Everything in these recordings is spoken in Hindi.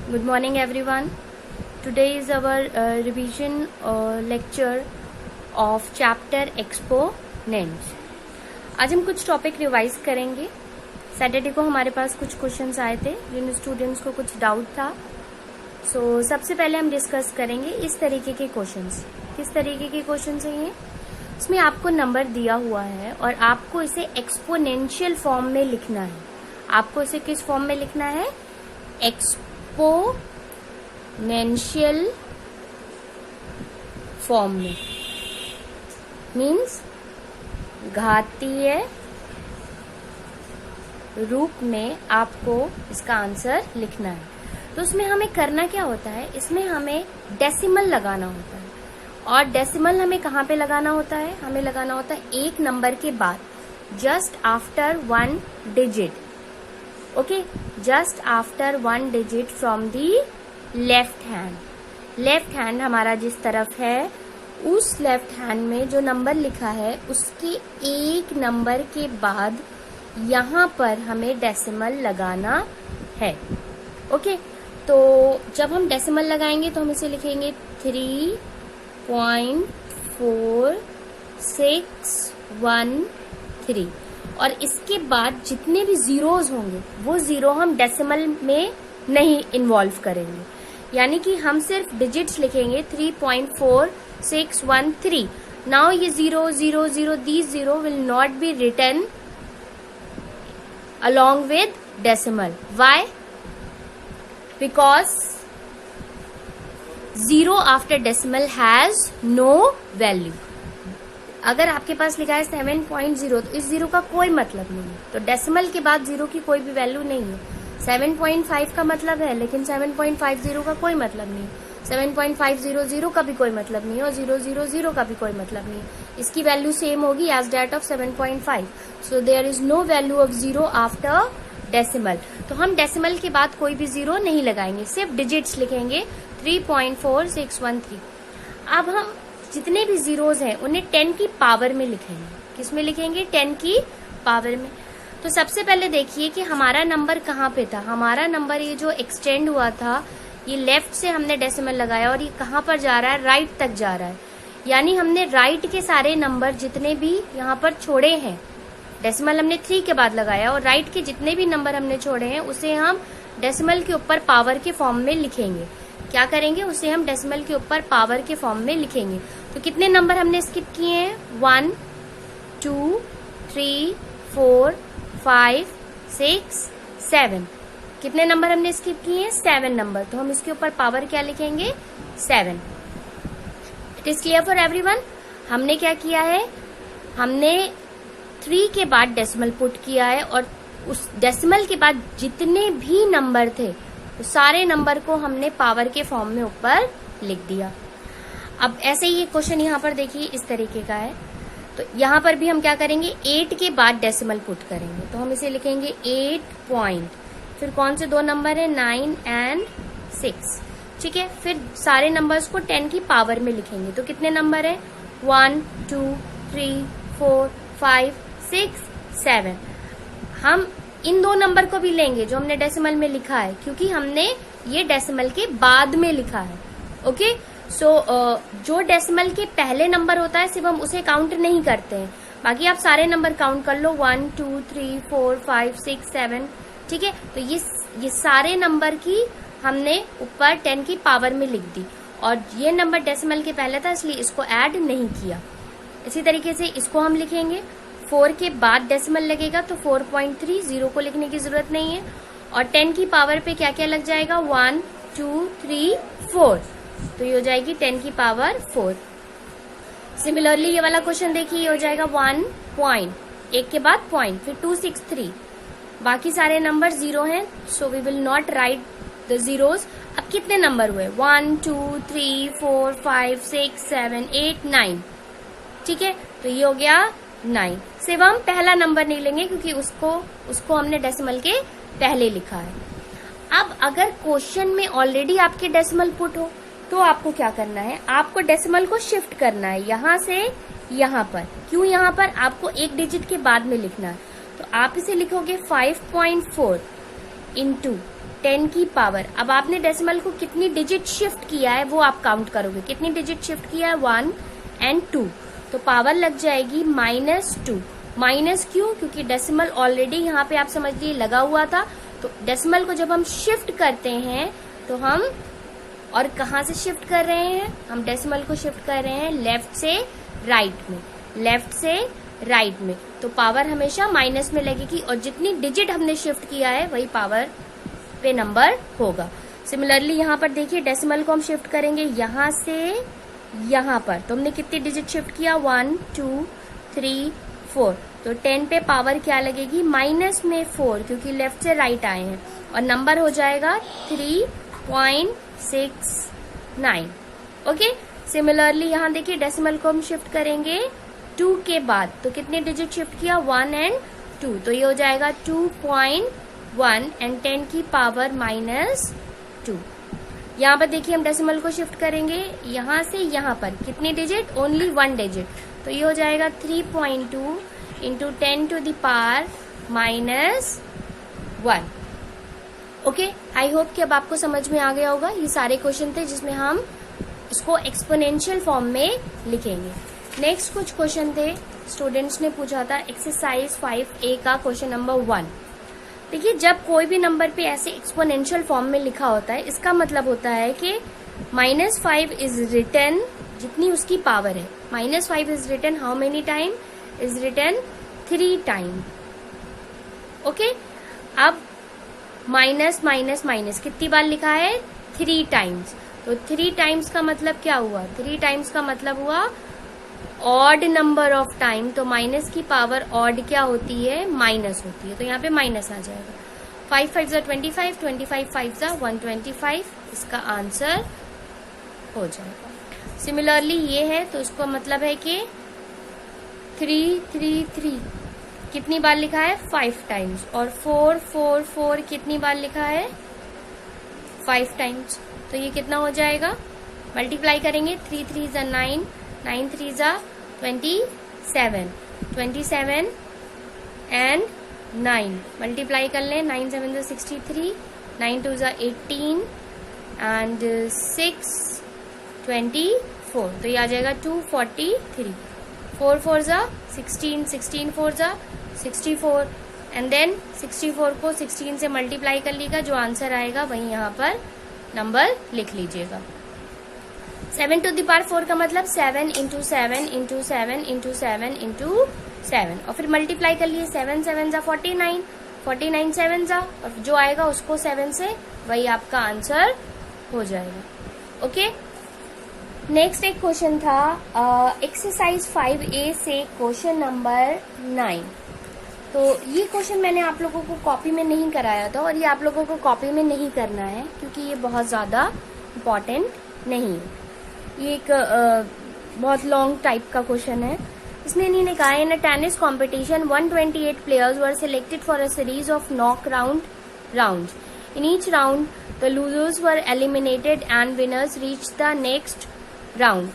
Good morning everyone. Today is our revision lecture of chapter exponents. आज हम कुछ टॉपिक रिवाइज करेंगे. सैटरडे को हमारे पास कुछ क्वेश्चंस आए थे जिन स्टूडेंट्स को कुछ डाउट था. सबसे पहले हम डिस्कस करेंगे इस तरीके के क्वेश्चंस. किस तरीके के क्वेश्चंस हैं ये? इसमें आपको नंबर दिया हुआ है और आपको इसे एक्सपोनेंशियल फॉर्म में लिखना है. आपको इसे किस फॉर्म में लिखना है? एक्सपोनेंशियल फॉर्म में. मीन्स घातीय रूप में आपको इसका आंसर लिखना है. तो उसमें हमें करना क्या होता है? इसमें हमें डेसिमल लगाना होता है. और डेसिमल हमें कहाँ पे लगाना होता है? हमें लगाना होता है एक नंबर के बाद, just after one digit. Okay, just after one digit from the left hand. Left hand हमारा जिस तरफ है, उस लेफ्ट हैंड में जो नंबर लिखा है उसके एक नंबर के बाद यहाँ पर हमें डेसिमल लगाना है. ओके, तो जब हम डेसिमल लगाएंगे तो हम इसे लिखेंगे 3.4613 और इसके बाद जितने भी जीरोज होंगे वो जीरो हम डेसिमल में नहीं इन्वॉल्व करेंगे. यानी कि हम सिर्फ डिजिट्स लिखेंगे 3.4613. नाउ ये 0 0 0 these zero will not be written along with decimal. Why? Because 0 after decimal has no value. अगर आपके पास लिखा है 7.0 तो इस जीरो का कोई मतलब नहीं है. तो डेसिमल के बाद जीरो की कोई भी वैल्यू नहीं है. 7.5 का मतलब है लेकिन 7.50 का कोई मतलब नहीं. 7.500 का भी कोई मतलब नहीं है और 000 का भी कोई मतलब नहीं है. इसकी वैल्यू सेम होगी as that of 7.5. So there is no value of zero after decimal. तो हम डेसिमल के बाद कोई भी जीरो नहीं लगाएंगे, सिर्फ डिजिट्स लिखेंगे 3.4613. अब हम जितने भी जीरोज हैं उन्हें 10 की पावर में लिखेंगे. किसमें लिखेंगे? 10 की पावर में. तो सबसे पहले देखिए कि हमारा नंबर कहाँ पे था. हमारा नंबर ये जो एक्सटेंड हुआ था, ये लेफ्ट से हमने डेसिमल लगाया और ये कहाँ पर जा रहा है? राइट तक जा रहा है. यानी हमने राइट के सारे नंबर जितने भी यहाँ पर छोड़े हैं, डेसिमल हमने 3 के बाद लगाया और राइट के जितने भी नंबर हमने छोड़े हैं उसे हम डेसिमल के ऊपर पावर के फॉर्म में लिखेंगे. क्या करेंगे? उसे हम डेसिमल के ऊपर पावर के फॉर्म में लिखेंगे. तो कितने नंबर हमने स्किप किए हैं? 1 2 3 4 5 6 7. कितने नंबर हमने स्किप किए हैं? 7 नंबर. तो हम इसके ऊपर पावर क्या लिखेंगे? 7. It is clear for everyone. हमने क्या किया है? हमने 3 के बाद डेसिमल पुट किया है और उस डेसिमल के बाद जितने भी नंबर थे तो सारे नंबर को हमने पावर के फॉर्म में ऊपर लिख दिया. अब ऐसे ही ये क्वेश्चन यहाँ पर देखिए इस तरीके का है. तो यहाँ पर भी हम क्या करेंगे? 8 के बाद डेसिमल पुट करेंगे. तो हम इसे लिखेंगे 8 पॉइंट, फिर कौन से दो नंबर है? 9 एंड 6. ठीक है, फिर सारे नंबर्स को 10 की पावर में लिखेंगे. तो कितने नंबर है? 1 2 3 4 5 6 7. हम इन दो नंबर को भी लेंगे जो हमने डेसिमल में लिखा है, क्योंकि हमने ये डेसिमल के बाद में लिखा है. ओके, जो डेसिमल के पहले नंबर होता है सिर्फ हम उसे काउंट नहीं करते हैं. बाकी आप सारे नंबर काउंट कर लो, 1 2 3 4 5 6 7. ठीक है, तो ये सारे नंबर की हमने ऊपर 10 की पावर में लिख दी और ये नंबर डेसिमल के पहले था इसलिए इसको ऐड नहीं किया. इसी तरीके से इसको हम लिखेंगे. 4 के बाद डेसिमल लगेगा तो 4.3. जीरो को लिखने की जरूरत नहीं है. और 10 की पावर पे क्या क्या लग जाएगा? 1 2 3 4. तो ये हो जाएगी 10 की पावर 4. सिमिलरली ये वाला क्वेश्चन देखिए, ये हो जाएगा 1 पॉइंट, एक के बाद पॉइंट, फिर 263. बाकी सारे नंबर जीरो हैं, so we will not write the zeros. अब कितने नंबर हुए? 1 2 3 4 5 6 7 8 9. ठीक है, तो ये हो गया 9. सिर्फ हम पहला नंबर नहीं लेंगे क्योंकि उसको हमने डेसिमल के पहले लिखा है. अब अगर क्वेश्चन में ऑलरेडी आपके डेसिमल पुट हो तो आपको क्या करना है? आपको डेसिमल को शिफ्ट करना है यहाँ से यहाँ पर. क्यों यहाँ पर? आपको एक डिजिट के बाद में लिखना है. तो आप इसे लिखोगे 5.4 इंटू 10 की पावर, अब आपने डेसिमल को कितनी डिजिट शिफ्ट किया है वो आप काउंट करोगे, कितनी डिजिट शिफ्ट किया है 1 and 2, तो पावर लग जाएगी -2। माइनस क्यों? क्योंकि डेसिमल ऑलरेडी यहाँ पे आप समझ लीजिए लगा हुआ था, तो डेसिमल को जब हम शिफ्ट करते हैं तो हम, और कहाँ से शिफ्ट कर रहे हैं, हम डेसिमल को शिफ्ट कर रहे हैं लेफ्ट से राइट में, लेफ्ट से राइट में, तो पावर हमेशा माइनस में लगेगी और जितनी डिजिट हमने शिफ्ट किया है वही पावर पे नंबर होगा। सिमिलरली यहाँ पर देखिए डेसिमल को हम शिफ्ट करेंगे यहाँ से यहाँ पर, तो हमने कितनी डिजिट शिफ्ट किया 1 2 3 4, तो 10 पे पावर क्या लगेगी माइनस में 4, क्योंकि लेफ्ट से राइट आए हैं, और नंबर हो जाएगा 3.69। ओके, सिमिलरली यहाँ देखिए डेसिमल को हम शिफ्ट करेंगे 2 के बाद, तो कितने डिजिट शिफ्ट किया 1 and 2, तो ये हो जाएगा 2.1 एंड 10 की पावर -2। यहाँ पर देखिए हम डेसिमल को शिफ्ट करेंगे यहाँ से यहाँ पर, कितनी डिजिट, ओनली 1 डिजिट, तो ये हो जाएगा 3.2 into 10 to the power -1। Okay, I hope कि अब आपको समझ में आ गया होगा। ये सारे क्वेश्चन थे जिसमें हम इसको एक्सपोनेंशियल फॉर्म में लिखेंगे। नेक्स्ट कुछ क्वेश्चन थे स्टूडेंट्स ने पूछा था एक्सरसाइज 5A का क्वेश्चन नंबर 1। देखिए जब कोई भी नंबर पे ऐसे एक्सपोनेंशियल फॉर्म में लिखा होता है, इसका मतलब होता है कि -5 इज रिटन, जितनी उसकी पावर है, -5 is written how many time, is written 3 time. Okay, अब माइनस माइनस माइनस कितनी बार लिखा है 3 टाइम्स, तो 3 टाइम्स का मतलब क्या हुआ, 3 टाइम्स का मतलब हुआ ऑड नंबर ऑफ टाइम, तो माइनस की पावर ऑड क्या होती है, माइनस होती है, तो यहाँ पे माइनस आ जाएगा। 5 5 जा 25, 25 5 जा 125, इसका आंसर हो जाएगा। सिमिलरली ये है, तो इसका मतलब है कि 3 3 3 कितनी बार लिखा है 5 टाइम्स, और 4 4 4 कितनी बार लिखा है 5 टाइम्स, तो ये कितना हो जाएगा, मल्टीप्लाई करेंगे 3 3 जा 9, 9 3 जा 27, 27 एंड 9 मल्टीप्लाई कर लें, 9 7 जा 63, 9 2 जा 18 एंड 6 24, तो ये आ जाएगा 243, 4 4 जा 16, 16 4 जा 64 एंड देन 64 को 16 से मल्टीप्लाई कर लीजिएगा, जो आंसर आएगा वही यहाँ पर नंबर लिख लीजिएगा। 7 to the power 4 का मतलब 7 into 7 into 7 into 7 into 7, और फिर मल्टीप्लाई कर लिए 7 7 जा 49, 49 7 जा, और जो आएगा उसको 7 से, वही आपका आंसर हो जाएगा। ओके, नेक्स्ट एक क्वेश्चन था एक्सरसाइज 5A से क्वेश्चन नंबर 9। तो ये क्वेश्चन मैंने आप लोगों को कॉपी में नहीं कराया था, और ये आप लोगों को कॉपी में नहीं करना है क्योंकि ये बहुत ज़्यादा इम्पॉर्टेंट नहीं है। ये एक बहुत लॉन्ग टाइप का क्वेश्चन है। इसमें इन्होंने कहा in a tennis competition 128 players were selected for a series of knock rounds. In each round the losers were eliminated and winners reach the next round.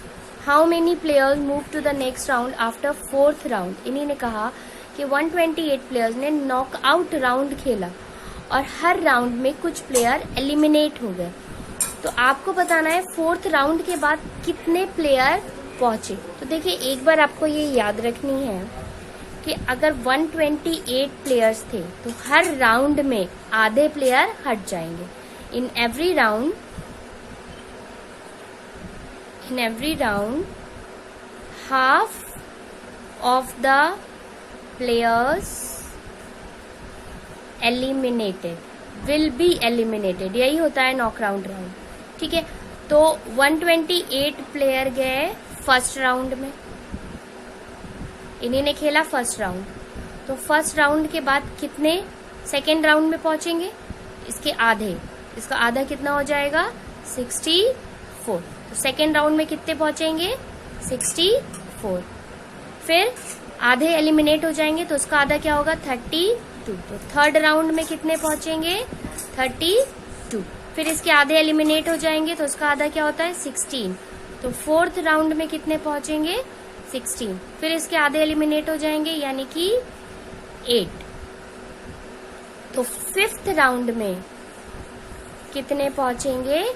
How many players move to the next round after 4th round. इन्हीं ने कहा कि 128 प्लेयर्स ने नॉकआउट राउंड खेला और हर राउंड में कुछ प्लेयर एलिमिनेट हो गए। तो आपको बताना है 4th राउंड के बाद कितने प्लेयर पहुंचे। तो देखिए एक बार आपको ये याद रखनी है कि अगर 128 प्लेयर्स थे तो हर राउंड में आधे प्लेयर हट जाएंगे। In every round half of the players eliminated will be eliminated, यही होता है नॉकआउट राउंड। ठीक है, तो 128 प्लेयर गए फर्स्ट राउंड में, इन्हीं ने खेला फर्स्ट राउंड, तो फर्स्ट राउंड के बाद कितने सेकेंड राउंड में पहुंचेंगे, इसके आधे, इसका आधा कितना हो जाएगा 64। तो सेकेंड राउंड में कितने पहुंचेंगे 64, फिर आधे एलिमिनेट हो जाएंगे तो उसका आधा क्या होगा 32। तो थर्ड राउंड में कितने पहुंचेंगे 32, फिर इसके आधे एलिमिनेट हो जाएंगे तो उसका आधा क्या होता है 16। तो 4th राउंड में कितने पहुंचेंगे 16, फिर इसके आधे एलिमिनेट हो जाएंगे यानी कि 8। तो 5th राउंड में कितने पहुंचेंगे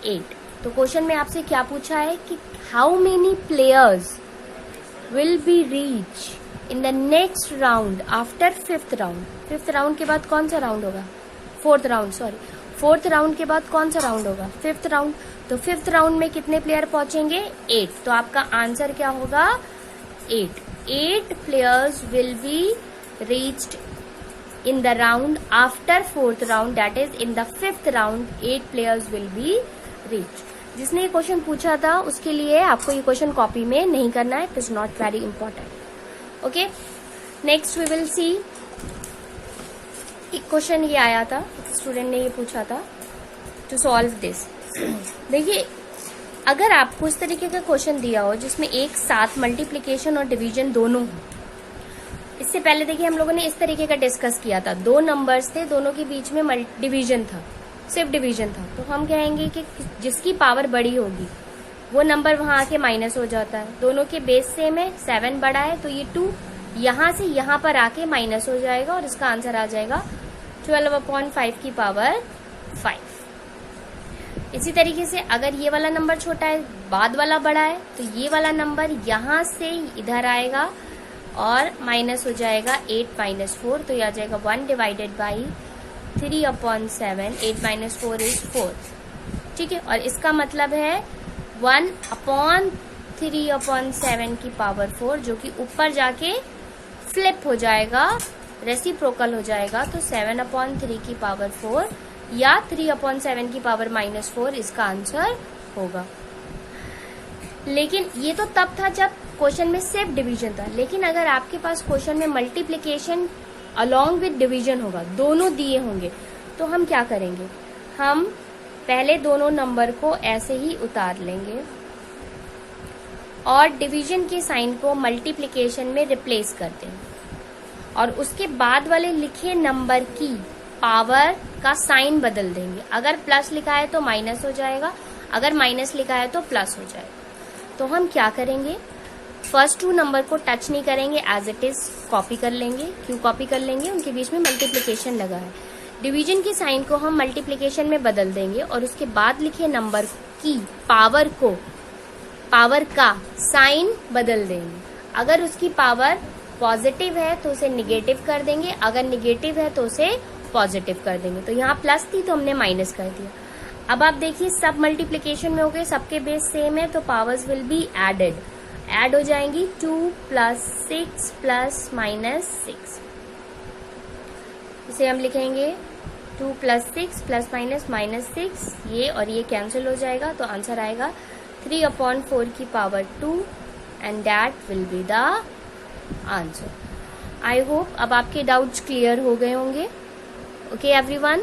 8। तो क्वेश्चन में आपसे क्या पूछा है कि how many players will be reach in the next round after 5th round. 5th round के बाद कौन सा राउंड होगा? 4th round, sorry 4th round के बाद कौन सा राउंड होगा? 5th round. तो 5th राउंड में कितने प्लेयर पहुंचेंगे? 8। तो आपका आंसर क्या होगा? 8। 8 players will be reached in the round after 4th round, that is in the 5th round 8 players will be reached। जिसने ये क्वेश्चन पूछा था उसके लिए आपको ये क्वेश्चन कॉपी में नहीं करना है, it is not very important. Okay, next we will see. एक क्वेश्चन ये आया था, स्टूडेंट ने ये पूछा था टू सॉल्व दिस। देखिए, अगर आपको इस तरीके का क्वेश्चन दिया हो जिसमें एक साथ मल्टीप्लीकेशन और डिवीजन दोनों हो, इससे पहले देखिए हम लोगों ने इस तरीके का डिस्कस किया था, दो नंबर्स थे, दोनों के बीच में डिवीजन था, सिर्फ डिवीजन था। तो हम कहेंगे कि जिसकी पावर बड़ी होगी वो नंबर वहां आके माइनस हो जाता है। दोनों के बेस सेम है, 7 बड़ा है तो ये 2 यहां से यहां पर आके माइनस हो जाएगा और इसका आंसर आ जाएगा 12/5 की पावर 5। इसी तरीके से अगर ये वाला नंबर छोटा है, बाद वाला बड़ा है, तो ये वाला नंबर यहां से इधर आएगा और माइनस हो जाएगा 8 - 4, तो ये आ जाएगा 1/3/7। 8 - 4 इज 4। ठीक है, और इसका मतलब है 1/3/7 की पावर 4, जो कि ऊपर जाके फ्लिप हो जाएगा, रेसिप्रोकल हो जाएगा। तो 7/3 की पावर 4 या 3/7 की पावर -4 इसका आंसर होगा। लेकिन ये तो तब था जब क्वेश्चन में सिर्फ डिवीजन था, लेकिन अगर आपके पास क्वेश्चन में मल्टीप्लिकेशन अलोंग विद डिवीजन होगा, दोनों दिए होंगे, तो हम क्या करेंगे? हम पहले दोनों नंबर को ऐसे ही उतार लेंगे और डिवीजन के साइन को मल्टीप्लिकेशन में रिप्लेस कर देंगे और उसके बाद वाले लिखे नंबर की पावर का साइन बदल देंगे। अगर प्लस लिखा है तो माइनस हो जाएगा, अगर माइनस लिखा है तो प्लस हो जाएगा। तो हम क्या करेंगे? फर्स्ट 2 नंबर को टच नहीं करेंगे, एज इट इज कॉपी कर लेंगे। क्यों कॉपी कर लेंगे? उनके बीच में मल्टीप्लिकेशन लगा है। डिवीजन की साइन को हम मल्टीप्लिकेशन में बदल देंगे और उसके बाद लिखे नंबर की पावर को, पावर का साइन बदल देंगे। अगर उसकी पावर पॉजिटिव है तो उसे निगेटिव कर देंगे, अगर निगेटिव है तो उसे पॉजिटिव कर देंगे। तो यहाँ प्लस थी तो हमने माइनस कर दिया। अब आप देखिए, सब मल्टीप्लिकेशन में हो गए, सबके बेस सेम है, तो powers will be added, add हो जाएंगी। 2 + 6 + -6, इसे हम लिखेंगे 2 + 6 + -6, ये और ये कैंसिल हो जाएगा, तो आंसर आएगा 3/4 की power 2 and that will be the answer. I hope अब आपके डाउट्स क्लियर हो गए होंगे। ओके एवरीवन,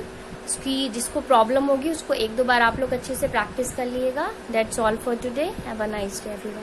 जिसको प्रॉब्लम होगी उसको 1-2 बार आप लोग अच्छे से प्रैक्टिस कर लिएगा। That's all for today. Have a nice day everyone.